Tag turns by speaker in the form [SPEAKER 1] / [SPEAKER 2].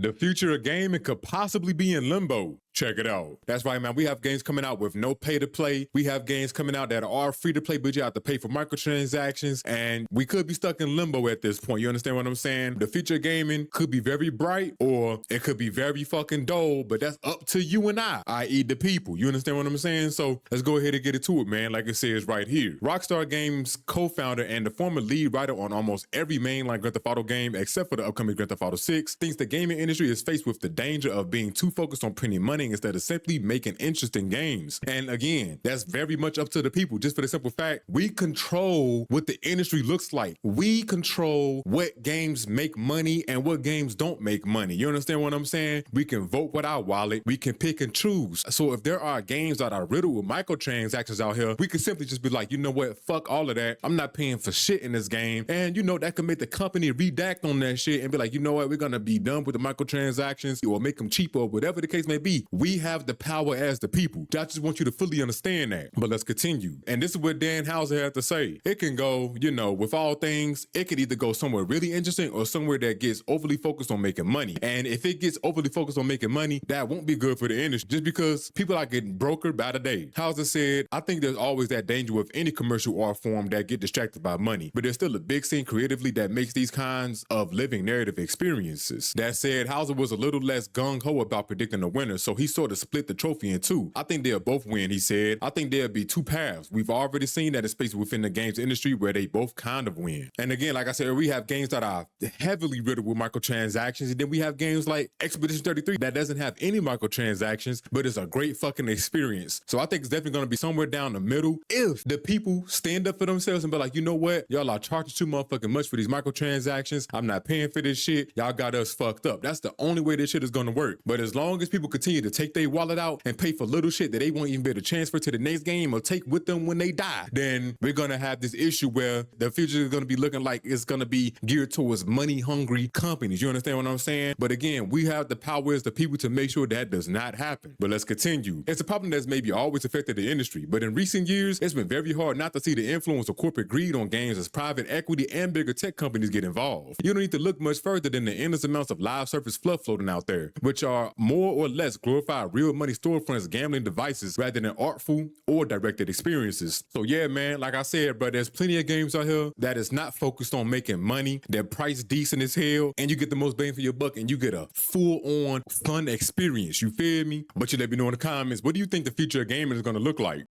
[SPEAKER 1] The future of gaming could possibly be in limbo. Check it out. That's right, man. We have games coming out with no pay to play. We have games coming out that are free to play, but you have to pay for microtransactions. And we could be stuck in limbo at this point. You understand what I'm saying? The future of gaming could be very bright or it could be very fucking dull, but that's up to you and I, i.e. the people. You understand what I'm saying? So let's go ahead and get into it, man. Like it says right here. Rockstar Games co-founder and the former lead writer on almost every mainline Grand Theft Auto game, except for the upcoming Grand Theft Auto 6, thinks the gaming industry is faced with the danger of being too focused on printing money instead of simply making interesting games. And again, that's very much up to the people, just for the simple fact, we control what the industry looks like. We control what games make money and what games don't make money. You understand what I'm saying? We can vote with our wallet. We can pick and choose. So if there are games that are riddled with microtransactions out here, we can simply just be like, you know what? Fuck all of that. I'm not paying for shit in this game. And you know, that could make the company redact on that shit and be like, you know what? We're going to be done with the microtransactions or make them cheaper or whatever the case may be. We have the power as the people. I just want you to fully understand that. But let's continue. And this is what Dan Houser had to say. It can go, you know, with all things, it could either go somewhere really interesting or somewhere that gets overly focused on making money. And if it gets overly focused on making money, that won't be good for the industry just because people are getting brokered by the day. Houser said, I think there's always that danger with any commercial art form that get distracted by money, but there's still a big scene creatively that makes these kinds of living narrative experiences. That said, Houser was a little less gung-ho about predicting the winner, so he sort of split the trophy in two. I think they'll both win, he said. I think there'll be two paths. We've already seen that in space within the games industry where they both kind of win. And again, like I said, we have games that are heavily riddled with microtransactions, and then we have games like Expedition 33 that doesn't have any microtransactions, but it's a great fucking experience. So I think it's definitely going to be somewhere down the middle if the people stand up for themselves and be like, you know what? Y'all are charging too motherfucking much for these microtransactions. I'm not paying for this shit. Y'all got us fucked up. That's the only way this shit is going to work. But as long as people continue to take their wallet out and pay for little shit that they won't even be able to transfer to the next game or take with them when they die, then we're going to have this issue where the future is going to be looking like it's going to be geared towards money-hungry companies. You understand what I'm saying? But again, we have the power as the people to make sure that does not happen. But let's continue. It's a problem that's maybe always affected the industry, but in recent years, it's been very hard not to see the influence of corporate greed on games as private equity and bigger tech companies get involved. You don't need to look much further than the endless amounts of live service fluff floating out there, which are more or less glorified real money storefronts gambling devices rather than artful or directed experiences. So yeah, man, like I said, bro, there's plenty of games out here that is not focused on making money. They're priced decent as hell, and you get the most bang for your buck, and you get a full-on fun experience. You feel me? But you let me know in the comments, what do you think the future of gaming is going to look like?